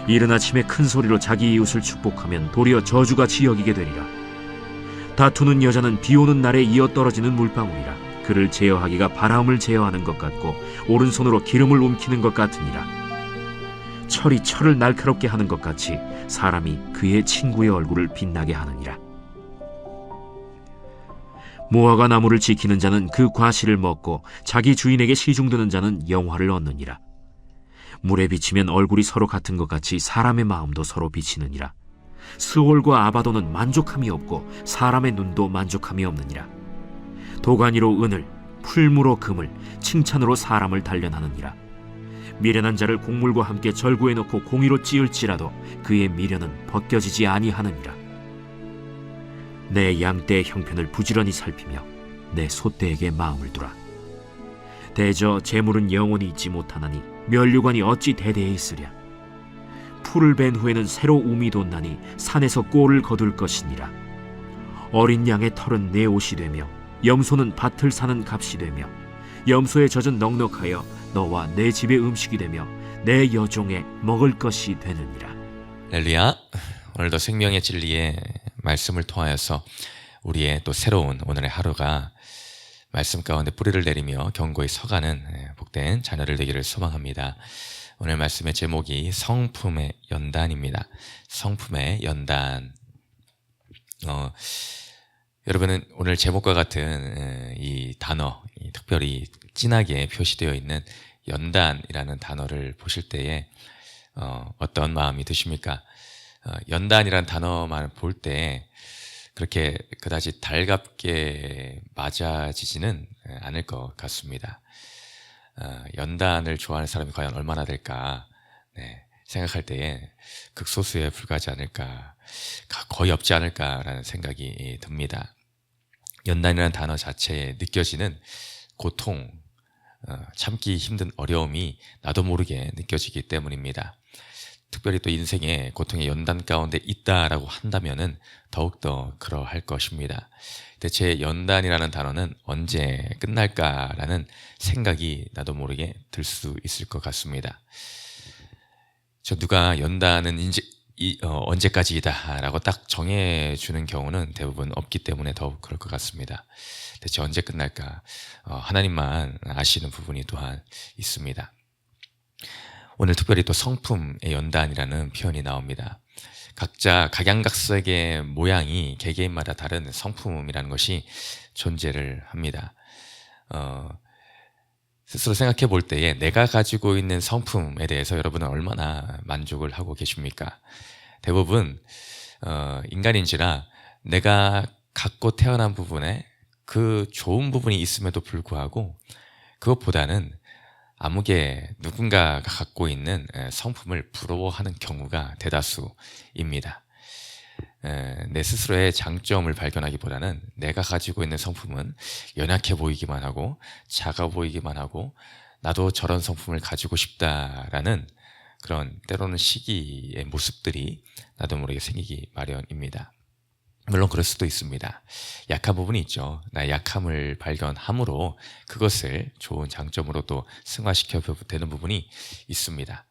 이른 아침에 큰 소리로 자기 이웃을 축복하면 도리어 저주같이 여기게 되리라. 다투는 여자는 비 오는 날에 이어 떨어지는 물방울이라. 그를 제어하기가 바람을 제어하는 것 같고 오른손으로 기름을 움키는 것 같으니라. 철이 철을 날카롭게 하는 것 같이 사람이 그의 친구의 얼굴을 빛나게 하느니라. 무화과 나무를 지키는 자는 그 과실을 먹고 자기 주인에게 시중드는 자는 영화를 얻느니라. 물에 비치면 얼굴이 서로 같은 것 같이 사람의 마음도 서로 비치느니라. 스올과 아바도는 만족함이 없고 사람의 눈도 만족함이 없느니라. 도가니로 은을, 풀무로 금을, 칭찬으로 사람을 단련하느니라. 미련한 자를 곡물과 함께 절구해 놓고 공의로 찌을지라도 그의 미련은 벗겨지지 아니하느니라. 내 양떼의 형편을 부지런히 살피며 내 소떼에게 마음을 두라. 대저 재물은 영원히 있지 못하나니 면류관이 어찌 대대에 있으랴. 풀을 벤 후에는 새로 움이 돋나니 산에서 꼴을 거둘 것이니라. 어린 양의 털은 내 옷이 되며 염소는 밭을 사는 값이 되며 염소의 젖은 넉넉하여 너와 내 집의 음식이 되며 내 여종의 먹을 것이 되느니라. 할렐루야. 오늘도 생명의 진리의 말씀을 통하여서 우리의 또 새로운 오늘의 하루가 말씀 가운데 뿌리를 내리며 견고히 서가는 복된 자녀들 되기를 소망합니다. 오늘 말씀의 제목이 성품의 연단입니다. 성품의 연단. 여러분은 오늘 제목과 같은 이 단어, 특별히 진하게 표시되어 있는 연단이라는 단어를 보실 때에 어떤 마음이 드십니까? 연단이라는 단어만 볼 때 그렇게 그다지 달갑게 맞아지지는 않을 것 같습니다. 연단을 좋아하는 사람이 과연 얼마나 될까 생각할 때에 극소수에 불과하지 않을까, 거의 없지 않을까라는 생각이 듭니다. 연단이라는 단어 자체에 느껴지는 고통, 참기 힘든 어려움이 나도 모르게 느껴지기 때문입니다. 특별히 또 인생의 고통의 연단 가운데 있다라고 한다면은 더욱더 그러할 것입니다. 대체 연단이라는 단어는 언제 끝날까라는 생각이 나도 모르게 들 수 있을 것 같습니다. 저 누가 연단은 언제까지이다 라고 딱 정해주는 경우는 대부분 없기 때문에 더욱 그럴 것 같습니다. 대체 언제 끝날까? 하나님만 아시는 부분이 또한 있습니다. 오늘 특별히 또 성품의 연단이라는 표현이 나옵니다. 각자 각양각색의 모양이 개개인마다 다른 성품이라는 것이 존재를 합니다. 스스로 생각해 볼 때에 내가 가지고 있는 성품에 대해서 여러분은 얼마나 만족을 하고 계십니까? 대부분 인간인지라 내가 갖고 태어난 부분에 그 좋은 부분이 있음에도 불구하고 그것보다는 아무개 누군가가 갖고 있는 성품을 부러워하는 경우가 대다수입니다. 내 스스로의 장점을 발견하기보다는 내가 가지고 있는 성품은 연약해 보이기만 하고 작아 보이기만 하고 나도 저런 성품을 가지고 싶다라는 그런 때로는 시기의 모습들이 나도 모르게 생기기 마련입니다. 물론 그럴 수도 있습니다. 약한 부분이 있죠. 나의 약함을 발견함으로 그것을 좋은 장점으로 또 승화시켜 되는 부분이 있습니다.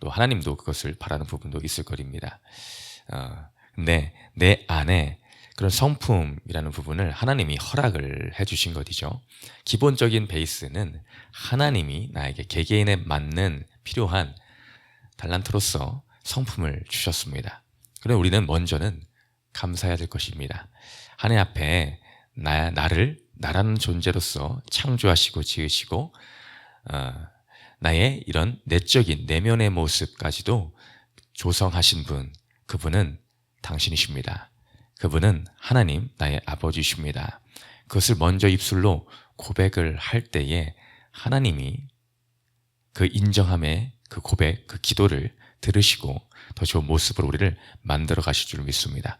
또 하나님도 그것을 바라는 부분도 있을 거입니다. 근데 내 안에 그런 성품이라는 부분을 하나님이 허락을 해주신 것이죠. 기본적인 베이스는 하나님이 나에게 개개인에 맞는 필요한 달란트로서 성품을 주셨습니다. 그럼 우리는 먼저는 감사해야 될 것입니다. 하나님 앞에 나라는 존재로서 창조하시고 지으시고 나의 이런 내적인 내면의 모습까지도 조성하신 분, 그분은 당신이십니다. 그분은 하나님, 나의 아버지십니다. 그것을 먼저 입술로 고백을 할 때에 하나님이 그 인정함의 그 고백, 그 기도를 들으시고 더 좋은 모습으로 우리를 만들어 가실 줄 믿습니다.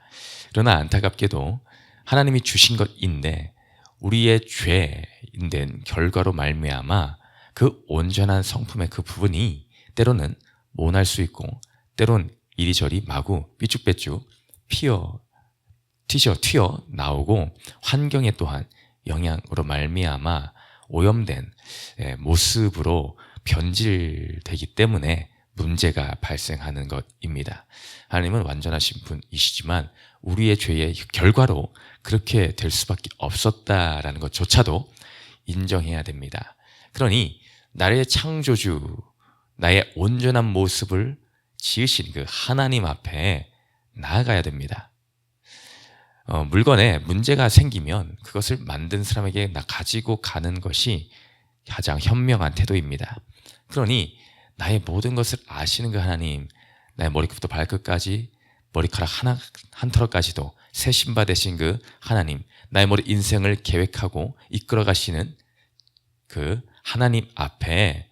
그러나 안타깝게도 하나님이 주신 것인데 우리의 죄인 결과로 말미암아 그 온전한 성품의 그 부분이 때로는 모날 수 있고 때론 이리저리 마구 삐쭉빼쭉 튀어 나오고 환경에 또한 영향으로 말미암아 오염된 모습으로 변질되기 때문에 문제가 발생하는 것입니다. 하나님은 완전하신 분이시지만 우리의 죄의 결과로 그렇게 될 수밖에 없었다라는 것조차도 인정해야 됩니다. 그러니 나의 창조주, 나의 온전한 모습을 지으신 그 하나님 앞에 나아가야 됩니다. 물건에 문제가 생기면 그것을 만든 사람에게 가지고 가는 것이 가장 현명한 태도입니다. 그러니 나의 모든 것을 아시는 그 하나님, 나의 머리끝부터 발끝까지 머리카락 한 털까지도 새 신바 되신 그 하나님, 나의 머리 인생을 계획하고 이끌어 가시는 그 하나님 앞에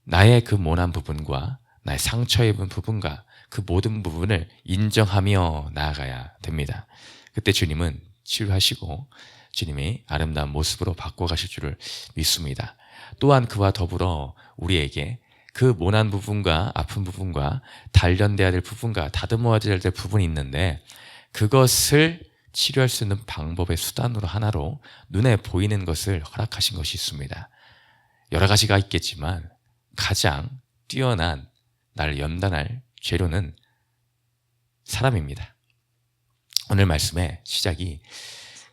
나의 그 모난 부분과 나의 상처 입은 부분과 그 모든 부분을 인정하며 나아가야 됩니다. 그때 주님은 치유하시고 주님이 아름다운 모습으로 바꿔가실 줄을 믿습니다. 또한 그와 더불어 우리에게 그 모난 부분과 아픈 부분과 단련돼야 될 부분과 다듬어야 될 부분이 있는데 그것을 치료할 수 있는 방법의 수단으로 하나로 눈에 보이는 것을 허락하신 것이 있습니다. 여러 가지가 있겠지만 가장 뛰어난 나를 연단할 재료는 사람입니다. 오늘 말씀의 시작이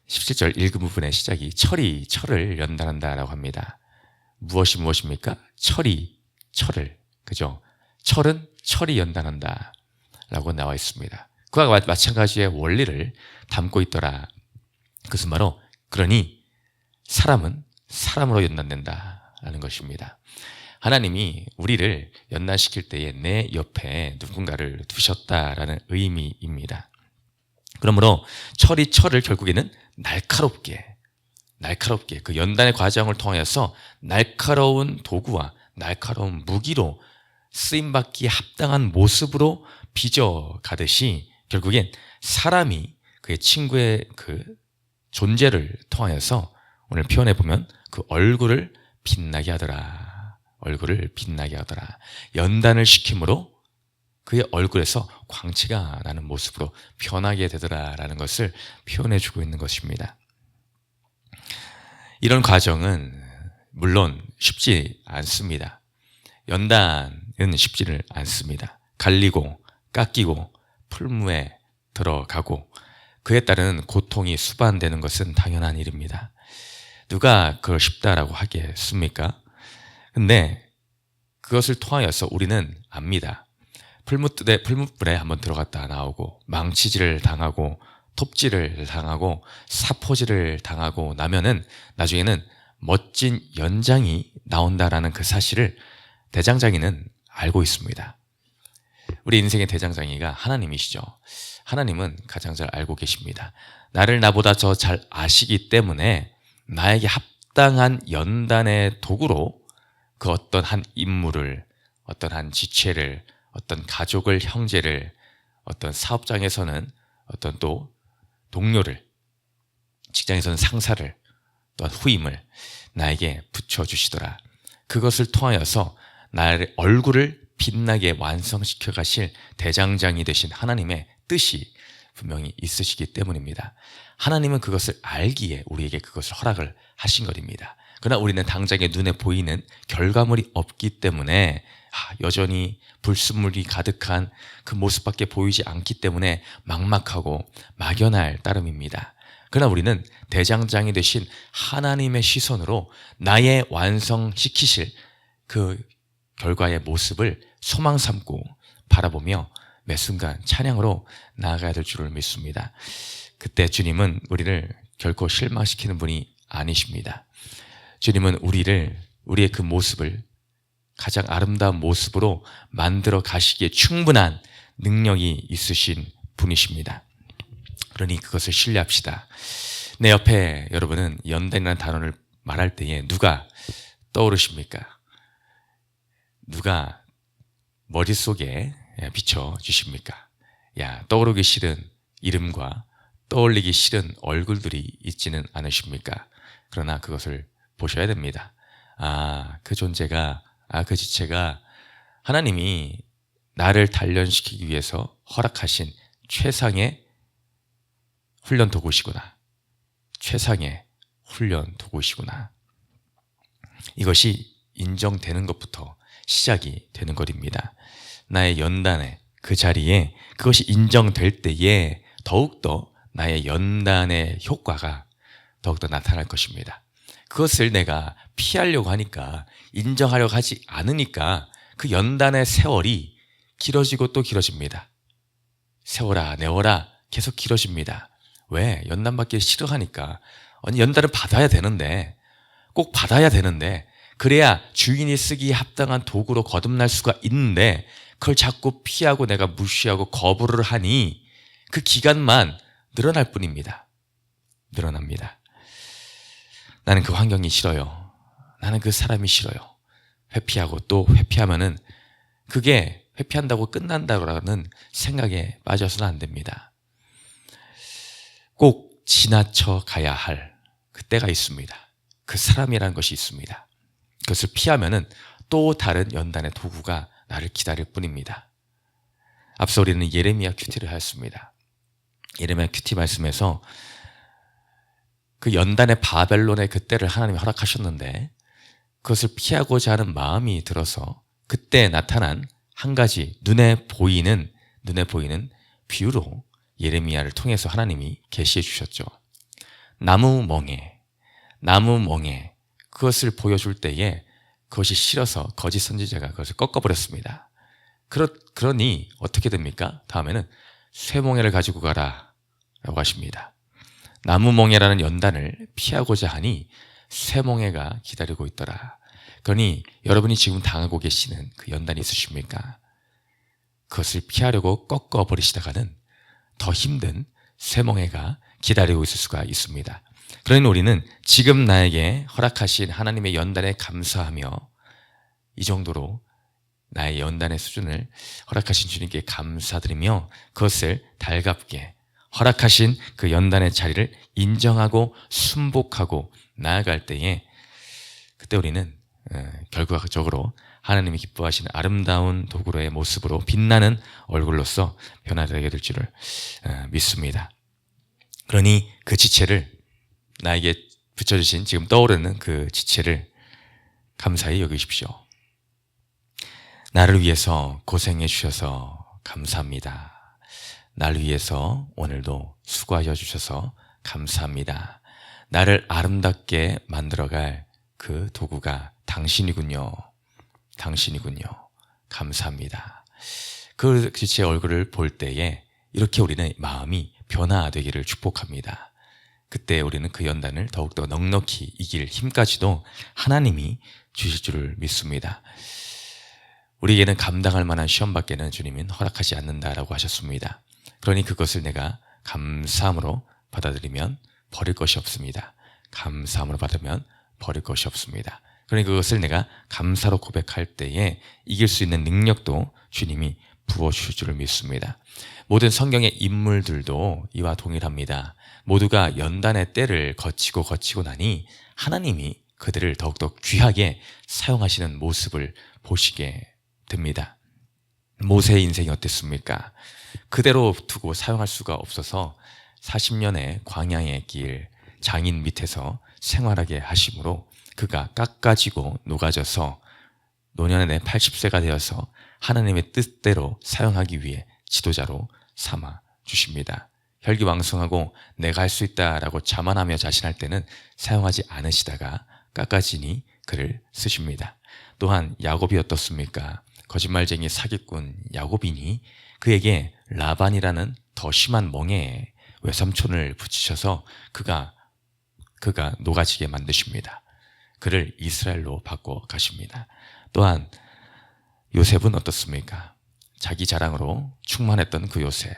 17절 읽은 부분의 시작이 철을 연단한다라고 합니다. 무엇입니까? 철을, 그죠? 철이 연단한다 라고 나와 있습니다. 그와 마찬가지의 원리를 담고 있더라. 그것은 바로 그러니 사람은 사람으로 연단된다 라는 것입니다. 하나님이 우리를 연단시킬 때에 내 옆에 누군가를 두셨다라는 의미입니다. 그러므로 철을 결국에는 날카롭게 그 연단의 과정을 통해서 날카로운 도구와 날카로운 무기로 쓰임받기에 합당한 모습으로 빚어가듯이 결국엔 사람이 그의 친구의 그 존재를 통하여서 오늘 표현해보면 그 얼굴을 빛나게 하더라. 연단을 시킴으로 그의 얼굴에서 광채가 나는 모습으로 변하게 되더라라는 것을 표현해주고 있는 것입니다. 이런 과정은 물론 쉽지 않습니다. 연단은 쉽지를 않습니다. 갈리고 깎이고 풀무에 들어가고 그에 따른 고통이 수반되는 것은 당연한 일입니다. 누가 그걸 쉽다라고 하겠습니까? 근데 그것을 통하여서 우리는 압니다. 풀무불에 한번 들어갔다 나오고 망치질을 당하고 톱질을 당하고 사포질을 당하고 나면은 나중에는 멋진 연장이 나온다라는 그 사실을 대장장이는 알고 있습니다. 우리 인생의 대장장이가 하나님이시죠. 하나님은 가장 잘 알고 계십니다. 나보다 더 잘 아시기 때문에 나에게 합당한 연단의 도구로 그 어떤 한 인물을, 어떤 한 지체를, 어떤 가족을, 형제를, 어떤 사업장에서는 어떤 또 동료를, 직장에서는 상사를, 또한 후임을 나에게 붙여주시더라. 그것을 통하여서 나의 얼굴을 빛나게 완성시켜 가실 대장장이 되신 하나님의 뜻이 분명히 있으시기 때문입니다. 하나님은 그것을 알기에 우리에게 그것을 허락을 하신 것입니다. 그러나 우리는 당장에 눈에 보이는 결과물이 없기 때문에 여전히 불순물이 가득한 그 모습밖에 보이지 않기 때문에 막막하고 막연할 따름입니다. 그러나 우리는 대장장이 되신 하나님의 시선으로 나의 완성시키실 그 결과의 모습을 소망 삼고 바라보며 매 순간 찬양으로 나아가야 될 줄을 믿습니다. 그때 주님은 우리를 결코 실망시키는 분이 아니십니다. 주님은 우리의 그 모습을 가장 아름다운 모습으로 만들어 가시기에 충분한 능력이 있으신 분이십니다. 그러니 그것을 신뢰합시다. 내 옆에 여러분은 연단이라는 단어를 말할 때에 누가 떠오르십니까? 누가 머릿속에 비춰주십니까? 떠오르기 싫은 이름과 떠올리기 싫은 얼굴들이 있지는 않으십니까? 그러나 그것을 보셔야 됩니다. 그 존재가, 그 지체가 하나님이 나를 단련시키기 위해서 허락하신 최상의 훈련 도구시구나. 최상의 훈련 도구시구나. 이것이 인정되는 것부터, 시작이 되는 것입니다. 나의 연단의 그 자리에 그것이 인정될 때에 더욱더 나의 연단의 효과가 더욱더 나타날 것입니다. 그것을 내가 피하려고 하니까, 인정하려고 하지 않으니까 그 연단의 세월이 길어지고 또 길어집니다. 세월아 내월아 계속 길어집니다. 왜? 연단받기 싫어하니까. 아니, 연단을 받아야 되는데, 꼭 받아야 되는데, 그래야 주인이 쓰기에 합당한 도구로 거듭날 수가 있는데, 그걸 자꾸 피하고 내가 무시하고 거부를 하니 그 기간만 늘어날 뿐입니다. 늘어납니다. 나는 그 환경이 싫어요. 나는 그 사람이 싫어요. 회피하고 또 회피하면은 그게 회피한다고 끝난다라는 생각에 빠져서는 안 됩니다. 꼭 지나쳐 가야 할 그때가 있습니다. 그 사람이라는 것이 있습니다. 그것을 피하면은 또 다른 연단의 도구가 나를 기다릴 뿐입니다. 앞서 우리는 예레미야 큐티를 하였습니다. 예레미야 큐티 말씀에서 그 연단의 바벨론의 그때를 하나님이 허락하셨는데 그것을 피하고자 하는 마음이 들어서 그때 나타난 한 가지 눈에 보이는 비유로 예레미야를 통해서 하나님이 계시해 주셨죠. 나무 멍에 그것을 보여줄 때에 그것이 싫어서 거짓 선지자가 그것을 꺾어버렸습니다. 그러니 어떻게 됩니까? 다음에는 쇠멍에를 가지고 가라 라고 하십니다. 나무멍에라는 연단을 피하고자 하니 쇠멍에가 기다리고 있더라. 그러니 여러분이 지금 당하고 계시는 그 연단이 있으십니까? 그것을 피하려고 꺾어버리시다가는 더 힘든 쇠멍에가 기다리고 있을 수가 있습니다. 그러니 우리는 지금 나에게 허락하신 하나님의 연단에 감사하며 이 정도로 나의 연단의 수준을 허락하신 주님께 감사드리며 그것을 달갑게 허락하신 그 연단의 자리를 인정하고 순복하고 나아갈 때에 그때 우리는 결과적으로 하나님이 기뻐하시는 아름다운 도구로의 모습으로 빛나는 얼굴로서 변화되게 될 줄을 믿습니다. 그러니 그 지체를 나에게 붙여주신 지금 떠오르는 그 지체를 감사히 여기십시오. 나를 위해서 고생해 주셔서 감사합니다. 나를 위해서 오늘도 수고하여 주셔서 감사합니다. 나를 아름답게 만들어갈 그 도구가 당신이군요. 감사합니다. 그 지체의 얼굴을 볼 때에 이렇게 우리는 마음이 변화되기를 축복합니다. 그때 우리는 그 연단을 더욱더 넉넉히 이길 힘까지도 하나님이 주실 줄을 믿습니다. 우리에게는 감당할 만한 시험밖에는 주님은 허락하지 않는다라고 하셨습니다. 그러니 그것을 내가 감사함으로 받아들이면 버릴 것이 없습니다. 감사함으로 받으면 버릴 것이 없습니다. 그러니 그것을 내가 감사로 고백할 때에 이길 수 있는 능력도 주님이 부어주실 줄을 믿습니다. 모든 성경의 인물들도 이와 동일합니다. 모두가 연단의 때를 거치고 나니 하나님이 그들을 더욱더 귀하게 사용하시는 모습을 보시게 됩니다. 모세의 인생이 어땠습니까? 그대로 두고 사용할 수가 없어서 40년의 광야의 길 장인 밑에서 생활하게 하심으로 그가 깎아지고 녹아져서 노년의 80세가 되어서 하나님의 뜻대로 사용하기 위해 지도자로 삼아 주십니다. 혈기왕성하고 내가 할 수 있다라고 자만하며 자신할 때는 사용하지 않으시다가 깎아지니 그를 쓰십니다. 또한 야곱이 어떻습니까? 거짓말쟁이 사기꾼 야곱이니 그에게 라반이라는 더 심한 멍에에 외삼촌을 붙이셔서 그가 녹아지게 만드십니다. 그를 이스라엘로 바꿔 가십니다. 또한 요셉은 어떻습니까? 자기 자랑으로 충만했던 그 요셉,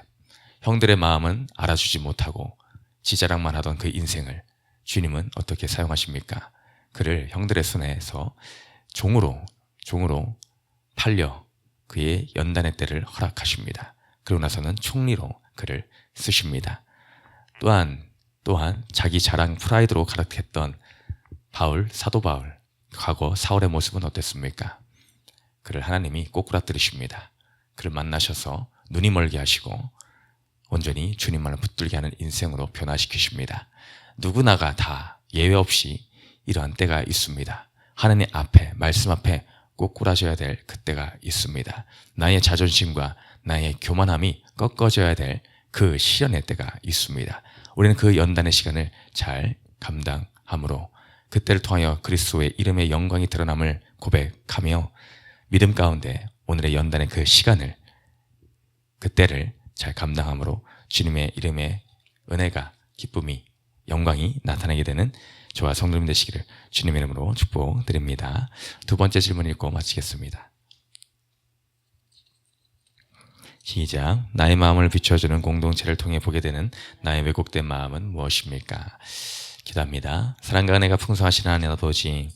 형들의 마음은 알아주지 못하고 지 자랑만 하던 그 인생을 주님은 어떻게 사용하십니까? 그를 형들의 손에서 종으로 팔려 그의 연단의 때를 허락하십니다. 그러고 나서는 총리로 그를 쓰십니다. 또한 자기 자랑 프라이드로 가득했던 사도 바울, 과거 사울의 모습은 어땠습니까? 그를 하나님이 꼬꾸라뜨리십니다. 그를 만나셔서 눈이 멀게 하시고 온전히 주님만을 붙들게 하는 인생으로 변화시키십니다. 누구나가 다 예외 없이 이러한 때가 있습니다. 하나님 앞에, 말씀 앞에 꼭 꾸라져야 될 그때가 있습니다. 나의 자존심과 나의 교만함이 꺾어져야 될 그 시련의 때가 있습니다. 우리는 그 연단의 시간을 잘 감당함으로 그때를 통하여 그리스도의 이름의 영광이 드러남을 고백하며 믿음 가운데 오늘의 연단의 그 시간을, 그때를 잘 감당함으로 주님의 이름의 은혜가, 기쁨이, 영광이 나타나게 되는 저와 성도님 되시기를 주님의 이름으로 축복드립니다. 두 번째 질문 읽고 마치겠습니다. 시작. 나의 마음을 비춰주는 공동체를 통해 보게 되는 나의 왜곡된 마음은 무엇입니까? 기도합니다. 사랑과 은혜가 풍성하신 하나님 아버지,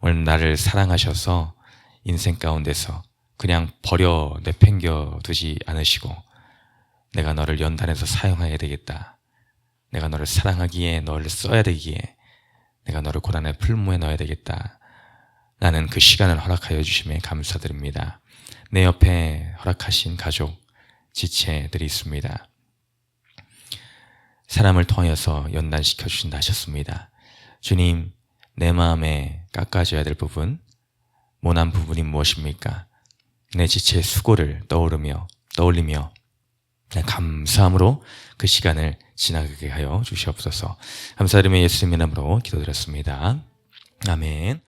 오늘 나를 사랑하셔서 인생 가운데서 그냥 버려 내팽겨 두지 않으시고 내가 너를 연단해서 사용해야 되겠다, 내가 너를 사랑하기에 너를 써야 되기에 내가 너를 고난의 풀무에 넣어야 되겠다, 나는 그 시간을 허락하여 주심에 감사드립니다. 내 옆에 허락하신 가족, 지체들이 있습니다. 사람을 통하여서 연단시켜 주신다 하셨습니다. 주님, 내 마음에 깎아져야 될 부분, 모난 부분이 무엇입니까? 내 지체의 수고를 떠올리며 감사함으로 그 시간을 지나가게 하여 주시옵소서. 감사드리며 예수님의 이름으로 기도드렸습니다. 아멘.